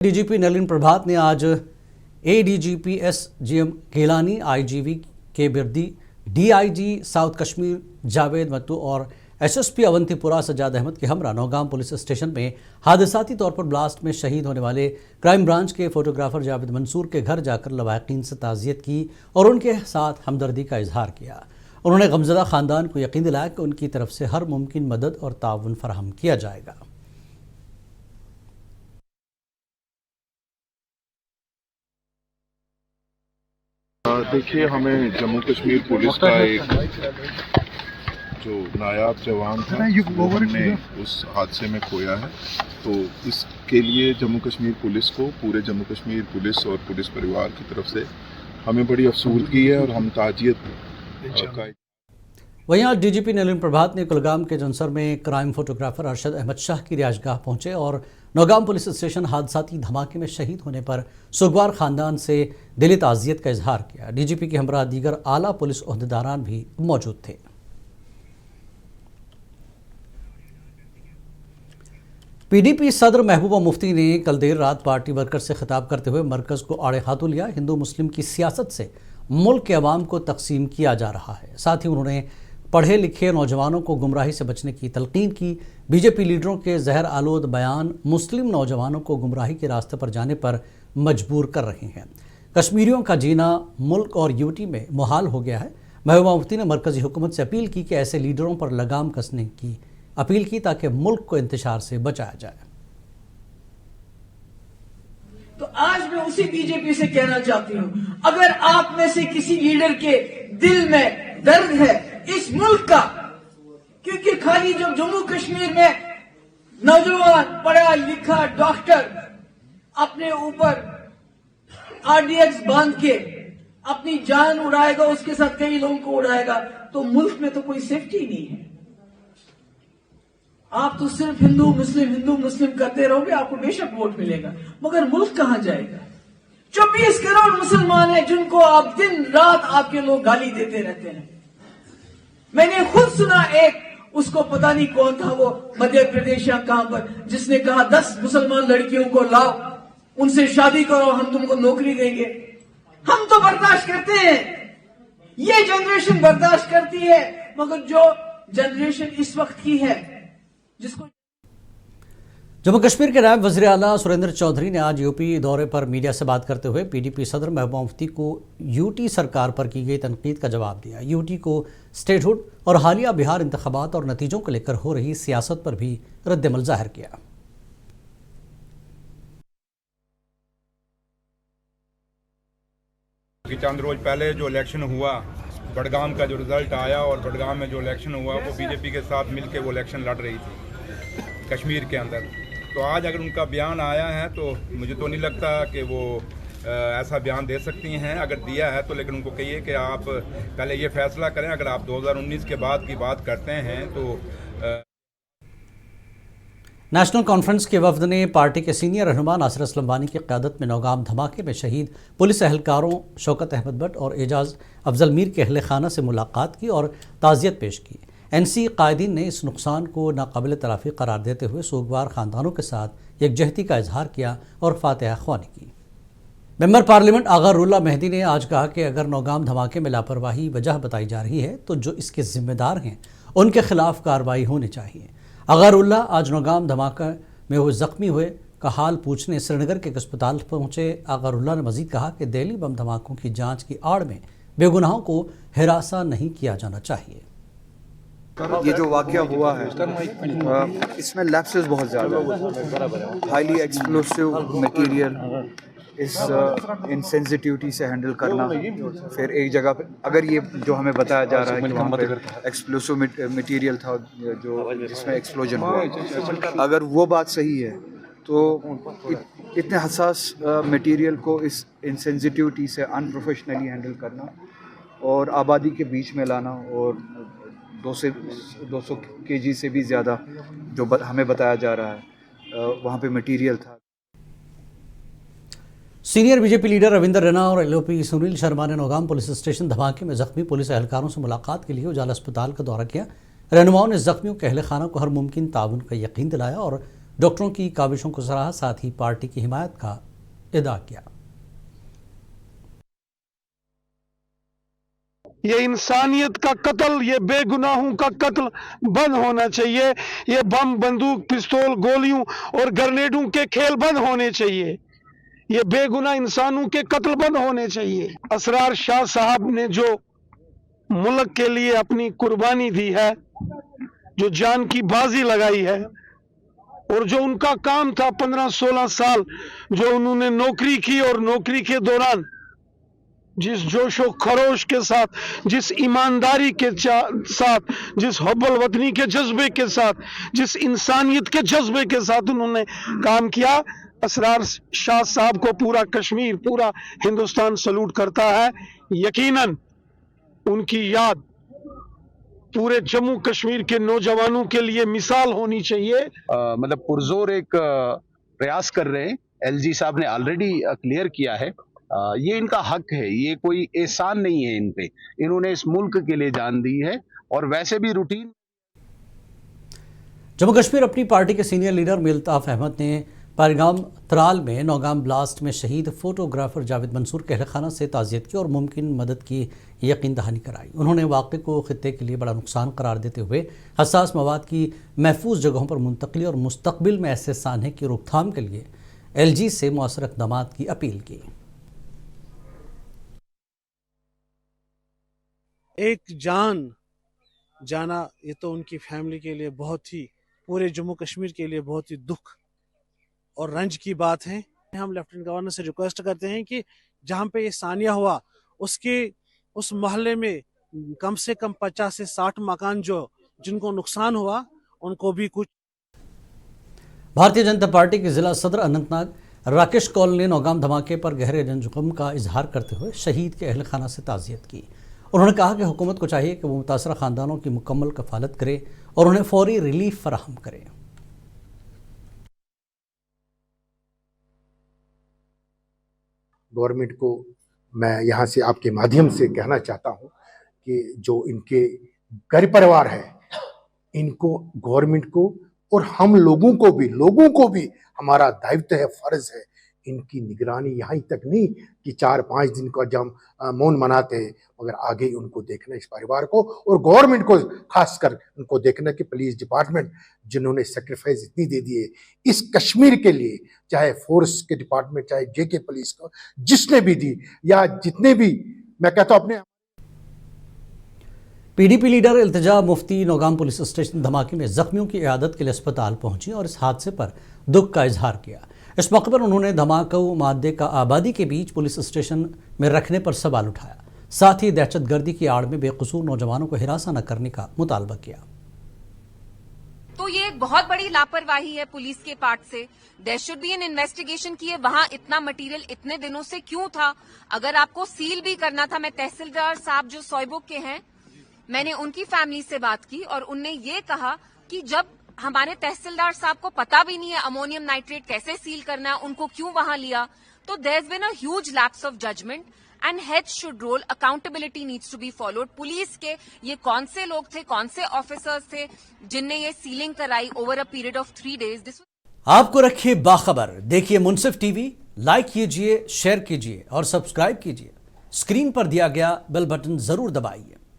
D G P Nalin प्रभात ने आज ADGPS GM Gelani, IGV के बिरदी, DIG साउथ कश्मीर जावेद मत्तू और SSP अवंतीपुरा सज्जाद अहमद के हमरा नौगाम पुलिस स्टेशन में हादसाती तौर पर ब्लास्ट में शहीद होने वाले क्राइम ब्रांच के फोटोग्राफर जावेद मंसूर के घर जाकर लवाहिकीन से ताज़ियत की और उनके साथ हमदर्दी का इजहार किया। उन्होंने गमज़दा ख़ानदान को यकीन दिलाया कि उनकी तरफ से हर मुमकिन मदद और ताउन फराहम किया जाएगा। देखिए, हमें जम्मू कश्मीर पुलिस का एक जो नायाब जवान था वो हमने उस हादसे में खोया है। तो इसके लिए जम्मू कश्मीर पुलिस को, पूरे जम्मू कश्मीर पुलिस और पुलिस परिवार की तरफ से हमें बड़ी अफसोसगी है और हम ताजियत का। वहीं आज DGP नलिन प्रभात ने कुलगाम के जंसर में क्राइम फोटोग्राफर अरशद अहमद शाह की रिहाइशगाह पहुंचे और नौगाम पुलिस स्टेशन हादसाती धमाके में शहीद होने पर सुगवार खानदान से दिली ताज़ियत का इजहार किया। DGP के हमरा दीगर आला पुलिस ओहदेदारान भी मौजूद थे। PDP सदर महबूबा मुफ्ती ने कल देर रात पार्टी वर्कर से खिताब करते हुए मरकज़ को आड़े हाथों लिया। हिंदू मुस्लिम की सियासत से मुल्क के अवाम को तकसीम किया जा रहा है। साथ ही उन्होंने पढ़े लिखे नौजवानों को गुमराही से बचने की तलकीन की। बीजेपी लीडरों के जहर आलूद बयान मुस्लिम नौजवानों को गुमराही के रास्ते पर जाने पर मजबूर कर रहे हैं। कश्मीरियों का जीना मुल्क और यूटी में मुहाल हो गया है। महबूबा मुफ्ती ने मरकज़ी हुकूमत से अपील की कि ऐसे लीडरों पर लगाम कसने की अपील की ताकि मुल्क को इंतशार से बचाया जाए। तो आज मैं उसी बीजेपी से कहना चाहती हूं, अगर आप में से किसी लीडर के दिल में दर्द है इस मुल्क का, क्योंकि खाली जो जम्मू कश्मीर में नौजवान पढ़ा लिखा डॉक्टर अपने ऊपर RDX बांध के अपनी जान उड़ाएगा, उसके साथ कई लोगों को उड़ाएगा, तो मुल्क में तो कोई सेफ्टी नहीं है। आप तो सिर्फ हिंदू मुस्लिम करते रहोगे, आपको बेशक वोट मिलेगा, मगर मुल्क कहां जाएगा? 24 करोड़ मुसलमान हैं जिनको आप दिन रात आपके लोग गाली देते रहते हैं। मैंने खुद सुना, एक उसको पता नहीं कौन था, वो मध्य प्रदेश या कहां पर, जिसने कहा 10 मुसलमान लड़कियों को लाओ, उनसे शादी करो, हम तुमको नौकरी देंगे। हम तो बर्दाश्त करते हैं, ये जनरेशन बर्दाश्त करती है, मगर जो जनरेशन इस वक्त की है जिसको। जम्मू कश्मीर के नायब वज़ीर आला सुरेंद्र चौधरी ने आज यूपी दौरे पर मीडिया से बात करते हुए PDP सदर महबूबा मुफ्ती को यूटी सरकार पर की गई तनकीद का जवाब दिया। यूटी को स्टेटहुड और हालिया बिहार इंतखाबात और नतीजों को लेकर हो रही सियासत पर भी रद्दमल जाहिर किया। चंद रोज पहले जो इलेक्शन हुआ, बडगाम का जो रिजल्ट आया और बडगाम में जो इलेक्शन हुआ वो बीजेपी के साथ मिलकर वो इलेक्शन लड़ रही थी कश्मीर के अंदर। तो आज अगर उनका बयान आया है तो मुझे तो नहीं लगता कि वो ऐसा बयान दे सकती हैं। अगर दिया है तो लेकिन उनको कहिए कि आप पहले ये फैसला करें। अगर आप 2019 के बाद की बात करते हैं तो नेशनल कॉन्फ्रेंस के वफद ने पार्टी के सीनियर रहनुमा नासिर असलम वानी की क़यादत में नौगाम धमाके में शहीद पुलिस एहलकारों शौकत अहमद भट्ट और एजाज अफजल मीर के अहल खाना से मुलाकात की और ताज़ियत पेश की। NC कायदीन ने इस नुकसान को नाकाबिल तलाफ़ी करार देते हुए सोगवार ख़ानदानों के साथ यकजहती का इजहार किया और फातिहा ख्वानी की। मेंबर पार्लियामेंट आगरुल्ला मेहदी ने आज कहा कि अगर नौगाम धमाके में लापरवाही वजह बताई जा रही है तो जो इसके जिम्मेदार हैं उनके खिलाफ कार्रवाई होनी चाहिए। आगरुल्ला आज नौगाम धमाके में हुए जख्मी हुए का हाल पूछने श्रीनगर के एक अस्पताल पहुंचे। आगरुल्ला ने मजीद कहा कि दिल्ली बम धमाकों की जांच की आड़ में बेगुनाहों को हिरासा नहीं किया जाना चाहिए। ये जो वाक़या हुआ है इसमें लैप्सेस बहुत ज़्यादा, हाईली एक्सप्लोसिव मटेरियल, इस इनसेंसिटिविटी से हैंडल करना, फिर एक जगह पे अगर ये जो हमें बताया जा रहा है कि वहाँ पे एक्सप्लोसिव मटेरियल था जो जिसमें एक्सप्लोजन हुआ, अगर वो बात सही है तो इतने हसास मटेरियल को इस इनसेंसिटिविटी से अनप्रोफेशनली हैंडल करना और आबादी के बीच में लाना और 200 kg से भी ज़्यादा जो हमें बताया जा रहा है वहाँ पे मटेरियल था। Senior BJP leader Ravinder Raina और LOP सुनील शर्मा ने नौगाम पुलिस स्टेशन धमाके में जख्मी पुलिस एहलकारों से मुलाकात के लिए उजाला अस्पताल का दौरा किया। रहनुमाओं ने जख्मियों के अहल खाना को हर मुमकिन ताउन का यकीन दिलाया और डॉक्टरों की काविशों को सराहा, साथ ही पार्टी की हिमायत का अदा किया। ये इंसानियत का कत्ल, ये बेगुनाहों का कत्ल बंद होना चाहिए। ये बम, बंदूक, पिस्तौल, गोलियों और ग्रेनेडों के खेल बंद होने चाहिए। ये बेगुनाह इंसानों के कत्ल बंद होने चाहिए। असरार शाह साहब ने जो मुल्क के लिए अपनी कुर्बानी दी है, जो जान की बाजी लगाई है, और जो उनका काम था 15-16 साल जो उन्होंने नौकरी की, और नौकरी के दौरान जिस जोशो खरोश के साथ, जिस ईमानदारी के साथ, जिस हब्बुल वतनी के जज्बे के साथ, जिस इंसानियत के जज्बे के साथ उन्होंने काम किया, असरार शाह साहब को पूरा कश्मीर, पूरा हिंदुस्तान सलूट करता है। यकीनन उनकी याद पूरे जम्मू कश्मीर के नौजवानों के लिए मिसाल होनी चाहिए। मतलब पुरजोर एक प्रयास कर रहे हैं। एलजी साहब ने ऑलरेडी क्लियर किया है, ये इनका हक है, ये कोई एहसान नहीं है इन पे। इन्होंने इस मुल्क के लिए जान दी है, और वैसे भी रूटीन। जम्मू कश्मीर अपनी पार्टी के सीनियर लीडर मिल्ताफ अहमद ने पहलगाम त्राल में नौगाम ब्लास्ट में शहीद फोटोग्राफर जावेद मंसूर के अहल खाना से ताज़ियत की और मुमकिन मदद की यकीन दहानी कराई। उन्होंने वाक़े को खित्ते के लिए बड़ा नुकसान करार देते हुए हसास मवाद की महफूज जगहों पर मुंतकली और मुस्तकबिल में ऐसे सान्हे की रोकथाम के लिए एलजी से मौसर इक़दामात की अपील की। एक जान जाना, ये तो उनकी फैमिली के लिए बहुत ही, पूरे जम्मू कश्मीर के लिए बहुत ही दुख और रंज की बात है। हम लेफ्टिनेंट गवर्नर से रिक्वेस्ट करते हैं कि जहाँ पे ये सानिया हुआ उसके उस मोहल्ले में कम से कम 50 से 60 मकान जिनको नुकसान हुआ उनको भी कुछ। भारतीय जनता पार्टी के जिला सदर अनंतनाग राकेश कौल ने नौगाम धमाके पर गहरे रंज-गम का इजहार करते हुए शहीद के अहल खाना से ताज़ियत की। उन्होंने कहा कि हुकूमत को चाहिए कि वो मुतासरा ख़ानदानों की मुकम्मल कफ़ालत करे और उन्हें फौरी रिलीफ फराहम करे। गवर्नमेंट को मैं यहाँ से आपके माध्यम से कहना चाहता हूँ कि जो इनके घर परिवार है, इनको, गवर्नमेंट को और हम लोगों को भी हमारा दायित्व है, फर्ज है इनकी निगरानी। यहाँ तक नहीं कि 4-5 दिन का जब मौन मनाते हैं, मगर आगे उनको देखना, इस परिवार को और गवर्नमेंट को खासकर उनको देखना कि पुलिस डिपार्टमेंट जिन्होंने सेक्रीफाइस इतनी दे दी है इस कश्मीर के लिए, चाहे फोर्स के डिपार्टमेंट, चाहे जेके पुलिस को, जिसने भी दी या जितने भी, मैं कहता हूँ अपने। PDP leader Iltija Mufti Nowgam police station धमाके में जख्मियों की इयादत के लिए अस्पताल पहुंची और इस हादसे पर दुख का इजहार किया। इस मौके पर उन्होंने धमाकाऊ मादे का आबादी के बीच पुलिस स्टेशन में रखने पर सवाल उठाया, साथ ही दहशतगर्दी की आड़ में बेकसूर नौजवानों को हिरासा न करने का मुतालबा किया। तो ये एक बहुत बड़ी लापरवाही है पुलिस के पार्ट से। There should be an investigation की है, वहां इतना मटेरियल इतने दिनों से क्यों था। अगर आपको सील भी करना था, मैं तहसीलदार साहब जो सोयबुक के हैं, मैंने उनकी फैमिली से बात की और उनने ये कहा कि जब हमारे तहसीलदार साहब को पता भी नहीं है अमोनियम नाइट्रेट कैसे सील करना है, उनको क्यों वहां लिया। तो there has been a huge lapse of judgement and heads should roll, accountability needs to be followed. Police के ये कौन से लोग थे, कौन से ऑफिसर्स थे जिनने ये सीलिंग कराई over a period of 3 days। आपको रखिए बाखबर, देखिए मुनसिफ टीवी, लाइक कीजिए, शेयर कीजिए और सब्सक्राइब कीजिए। स्क्रीन पर दिया गया बेल बटन जरूर दबाइए।